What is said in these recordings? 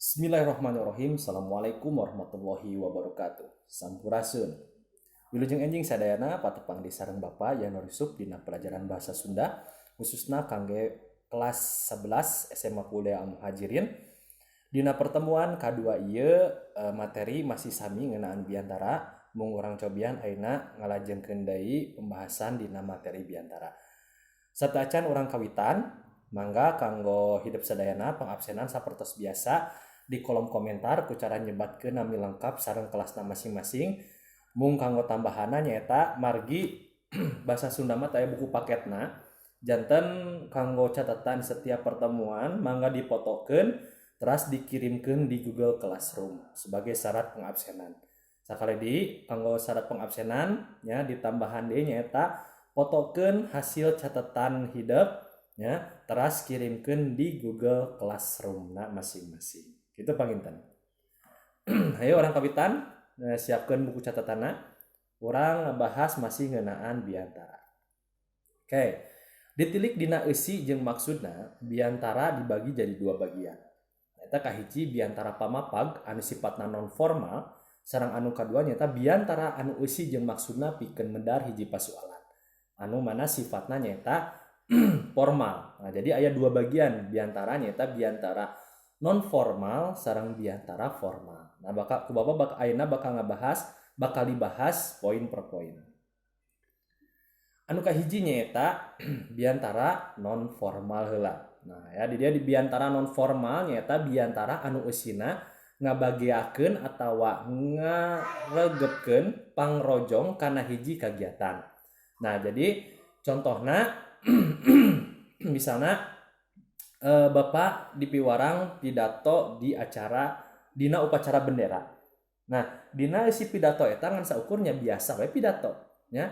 Bismillahirrahmanirrahim. Assalamualaikum warahmatullahi wabarakatuh. Sampurasun. Wilujeng enjing sadayana patepang di sareng Bapa Yan Risuk dina pelajaran bahasa Sunda khususna kangge kelas 11 SMA Kuliah Muhajirin. Dina pertemuan K2 ieu materi masih sami ngeunaan biantara mung urang cobian ayeuna ngalajengkeun deui pembahasan dina materi biantara. Satacan urang kawitan mangga kanggo hidup sadayana pangabsenan sapertos biasa di kolom komentar ku cara nyebatkeun nami lengkap sareng kelasna masing-masing. Mung kanggo tambahana nyaeta margi bahasa Sunda mah aya buku paketna. Janten kanggo catatan setiap pertemuan mangga dipotokeun terus dikirimkeun di Google Classroom sebagai syarat pengabsenan. Sakali di kanggo syarat pengabsenan nya ditambahan deui nyaeta fotokeun hasil catatan hidup nya terus kirimkeun di Google Classroom na masing-masing. Itu panginten. Ayo orang kawitan siapkan buku catatanna. Urang ngebahas masih ngeunaan biantara. Oke. Ditilik dina eusi jeung maksudna biantara dibagi jadi dua bagian. Eta kahiji biantara pamapag anu sifatna non formal sareng anu kadua nyata biantara anu eusi jeung maksudna pikeun medar hiji pasoalan. Anu mana sifatna nyata formal. Nah, jadi aya dua bagian biantara nyata biantara non formal sareng biantara formal. Nah, ku Bapak ayeuna bakal dibahas poin per poin. Anu kahiji nyaeta biantara non formal heula. Nah, ya di dia di biantara non formal nyaeta biantara anu eusina ngabagiakeun atawa ngaregepkeun pangrojong kana hiji kagiatan. Nah, jadi contohna misalnya Bapak dipiwarang pidato di acara dina upacara bendera. Nah, dina isi pidato eta ngan saukurnya biasa we pidato nya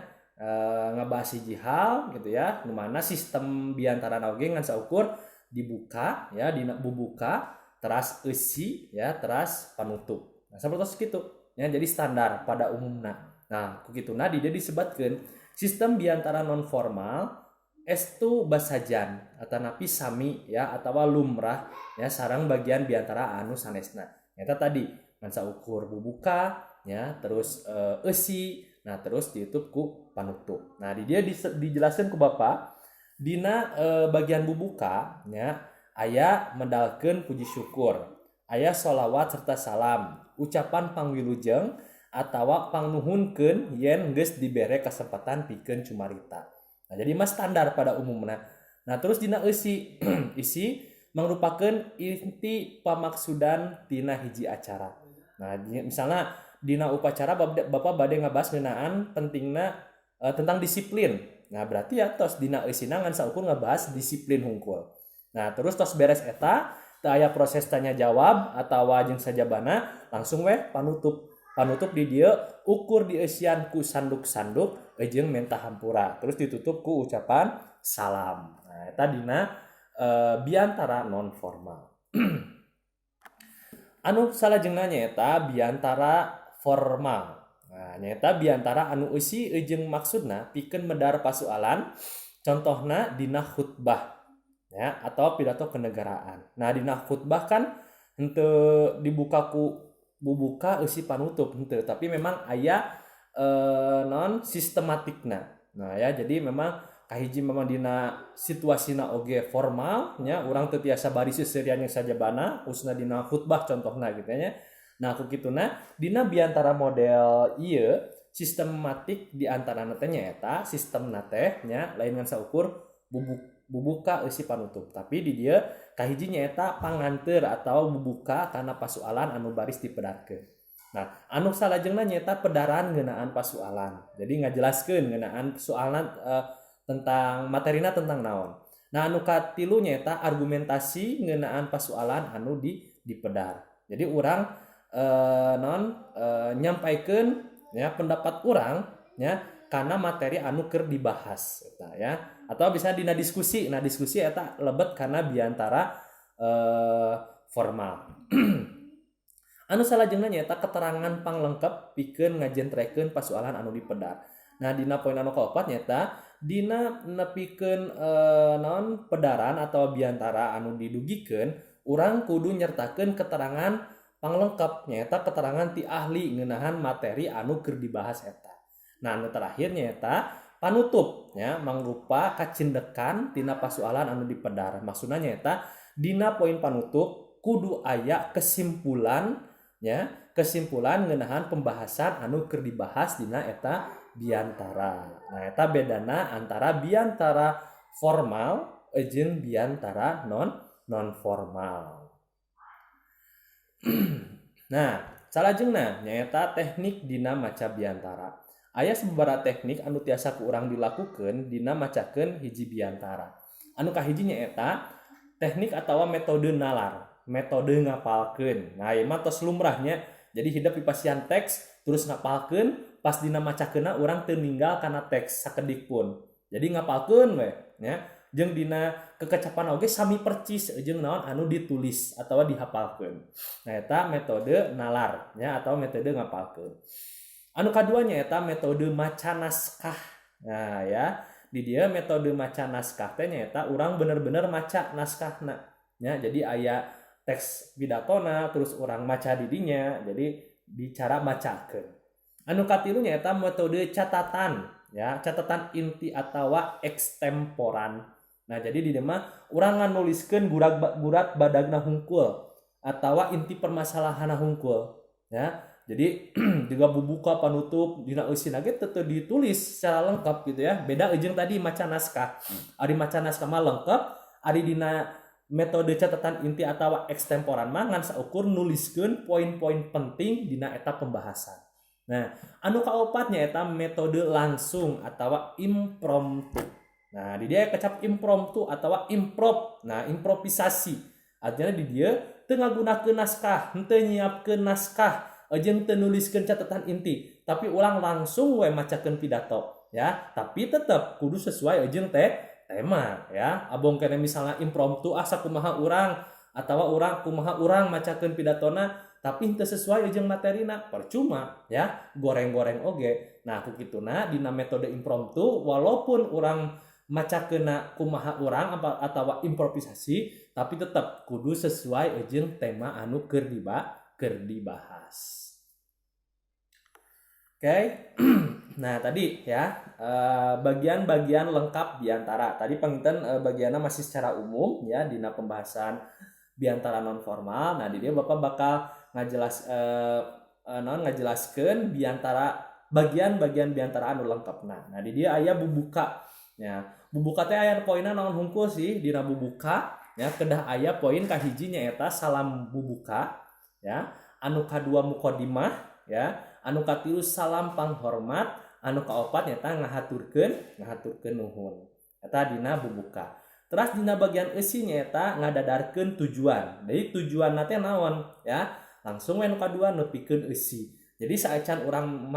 ngabahas hiji hal gitu ya, nu mana sistem biantara oge ngan saukur dibuka ya dina bubuka teras eusi ya teras panutup. Nah, sapertos kitu ya jadi standar pada umumna. Nah, ku kituna di dia disebutkeun sistem biantara non formal estu basajan atanapi sami ya atawa lumrah ya sarang bagian biantara anu sanesna. Eta tadi ngan saukur bubuka ya terus eusi nah terus ditutup ku panutup. Nah di dia dijelaskeun ku Bapak dina bagian bubuka nya aya medalkeun puji syukur, aya sholawat serta salam, ucapan pangwilujeng atawa pangnuhunkeun yen geus dibere kesempatan pikeun cumarita. Nah, jadi mas standar pada umumnya. Nah, terus dina eusi isi merupakan inti pamaksudan tina hiji acara. Nah, misalnya dina upacara Bapak bade ngabahas ngeunaan pentingna tentang disiplin. Nah, berarti ya tos dina eusina ngan saukur ngabahas disiplin hungkul. Nah, terus tos beres eta teu aya proses tanya jawab atawa jeung sajabana langsung we panutup. Panutup di dia ukur di eusian ku sanduk-sanduk jeung menta hampura. Terus ditutup ku ucapan salam. Nah, eta dina biantara non formal. Anu salajengna nyaeta biantara formal. Nah, nyaeta biantara anu eusi jeung maksudna pikeun medar pasoalan. Contohna dina khutbah ya atau pidato kenegaraan. Nah, dina khutbah kan henteu dibuka ku bubuka eusi panutup henteu, tapi memang aya non sistematikna. Nah, ya jadi memang kahiji memang dina situasina oge formal nya urang teu tiasa bari seuseurean yang sajabana khususna dina khutbah contohna gitu nya. Nah, ku kituna dina biantara model ieu sistematik di antarana teh nyaeta sistemna teh nya lain ngan saukur bubuka eusi panutup, tapi di dia kahiji nyaeta panganteur atau bubuka kana pasoalan anu baris dipedarkeun. Nah, anu salajengna nyaeta pedaran ngeunaan pasoalan. Jadi ngajelaskeun ngeunaan soalna tentang materina tentang naon. Nah, anu katilu nyaeta argumentasi ngeunaan pasoalan anu dipedar. Jadi urang nyampaikeun ya pendapat urang nya kana materi anu keur dibahas eta ya. Atau bisa dina diskusi. Nah, diskusi eta lebet karena biantara formal. Anu salajengna nyaeta keterangan panglengkep pikeun ngajentrekeun pasoalan anu dipedar. Nah, dina poin anu kaopat nyaeta dina nepikeun pedaran atau biantara anu didugikeun urang kudu nyertakeun keterangan panglengkap nyaeta keterangan ti ahli ngeunaan materi anu keur dibahas eta. Nah anu terakhir nyaeta panutup nya mangrupa kacindekan tina pasoalan anu dipedar. Maksudna nyaeta dina poin panutup kudu aya kesimpulan nya kesimpulan ngeunaan pembahasan anu keur dibahas dina eta biantara. Nah eta bedana antara biantara formal jeung biantara non formal. Nah salajengna nyaeta teknik dina maca biantara. Aya sababaraha teknik anu tiasa ku urang dilakukeun dina macakeun hiji biantara. Anu kahiji nyaeta teknik atawa metode nalar, metode ngapalkeun. Nah ieu mah tos lumrahnya. Jadi hidup di pasian teks terus ngapalkeun pas dina macakeunna urang teu ninggal kana teks sakedik pun. Jadi ngapalkeun we nya. Jeung dina kekecapan oge sami percis jeung naon anu ditulis atawa dihafalkeun. Nah eta metode nalar nya atau metode ngapalkeun. Anu kadua nya eta metode maca naskah. Nah ya, di dieu metode maca naskah teh nya eta urang bener-bener maca naskahna. Ya, jadi aya teks pidatona terus urang maca di dinya. Jadi bicara macakeun. Anu katilu nya eta metode catatan ya, catatan inti atawa ekstemporan. Nah jadi di dieu mah urang nganuliskeun gurat badagna hungkul atawa inti permasalahanna hungkul ya. Jadi juga bubuka panutup dina eusina ge teu ditulis secara lengkap gitu ya. Beda jeung tadi maca naskah. Ari maca naskah mah lengkap, ari dina metode catatan inti atawa ekstemporan mah ngan saukur nuliskeun poin-poin penting dina eta pembahasan. Nah, anu kaopat nya eta metode langsung atawa impromptu. Nah, di dia kecap impromptu atawa improv. Nah, improvisasi. Artinya di dia teu ngagunakeun naskah, henteu nyiapkeun naskah, jeung teu nuliskeun catatan inti, tapi ulang langsung we macakeun pidato, ya. Tapi tetep kudu sesuai jeung tema, ya. Abong kene misalnya impromptu sakumaha urang atawa kumaha urang macakeun pidatona tapi henteu sesuai jeung materina, percuma, ya. Goreng-goreng oge. Nah, kukituna dina metode impromptu walaupun urang macakeuna kumaha urang atawa improvisasi tapi tetap kudu sesuai jeung tema anu keur dibahas. Oke. Nah, tadi ya bagian-bagian lengkap biantara. Tadi panginten bagianna masih secara umum ya dina pembahasan biantara non formal. Nah, di dia Bapak bakal ngajelaskeun biantara bagian-bagian biantara anu lengkapna. Nah, di dia aya bubuka. Ya, bubuka teh aya poinna naon hungkul sih dina bubuka ya kedah aya poin kahiji nyaeta salam bubuka ya, anu kadua muqaddimah ya, anu katilu salam panghormat, anu kaopat nyaeta ngahaturkeun nuhun. Eta dina bubuka. Terus dina bagian eusi nyaeta ngadadarkeun tujuan. Jadi tujuanna teh naon ya? Langsung we anu kadua nepikeun eusi. Jadi saacan urang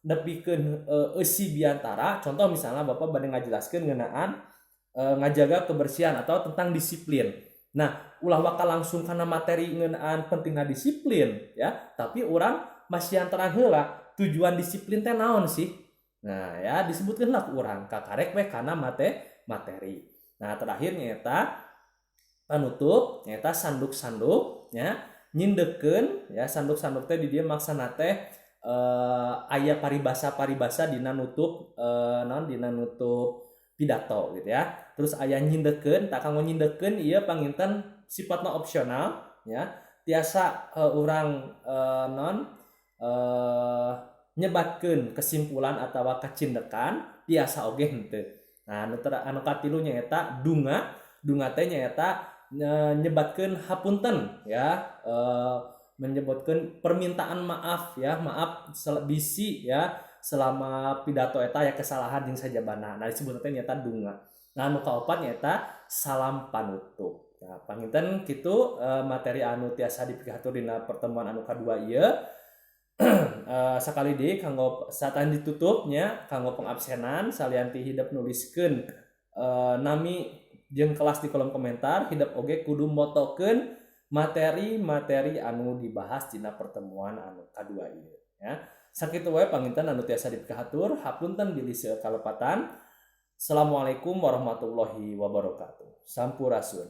nepikeun eusi biantara, contoh misalnya Bapak bade ngajelaskeun ngeunaan ngajaga kebersihan atau tentang disiplin. Nah, ulah bakal langsung kana materi ngeunaan pentingna disiplin ya, tapi urang masih antaran heula tujuan disiplin teh naon sih? Nah, ya disebutkeun lah ku urang kakarek we kana materi. Nah, terakhir nyaeta panutup nyaeta sanduk-sanduk ya, nyindekeun ya sanduk-sanduk teh di dieu maksana teh aya paribasa dina nutup dina nutup pidato gitu ya. Terus aya nyindekeun, tak kanggo nyindekeun ieu panginten sifatna opsional ya. Tiasa urang nyebatkeun kesimpulan atawa kacindekan, tiasa oge henteu. Nah, anu katilu nyaeta dunga teh nyaeta nyebatkeun hapunten ya, menyebutkan permintaan maaf ya, maaf bisi ya selama pidato eta ya kesalahan jeung sajabana. Nah disebutna teh nyata dunga. Nah anu kaopat nyata salam panutup. Nah panginten kitu materi anu tiasa dipikatur dina pertemuan anu kadua ieu. Sakali deui kanggo satan ditutupnya kanggo pengabsenan salian ti hidep nuliskeun nami jeung kelas di kolom komentar, hidep oge kudu motokeun materi-materi anu dibahas dina pertemuan anu kadua ieu ya. Sakitu wae panginten anu tiasa dipikatur, hapunten bilih seueur kalepatan. Assalamualaikum warahmatullahi wabarakatuh. Sampurasun.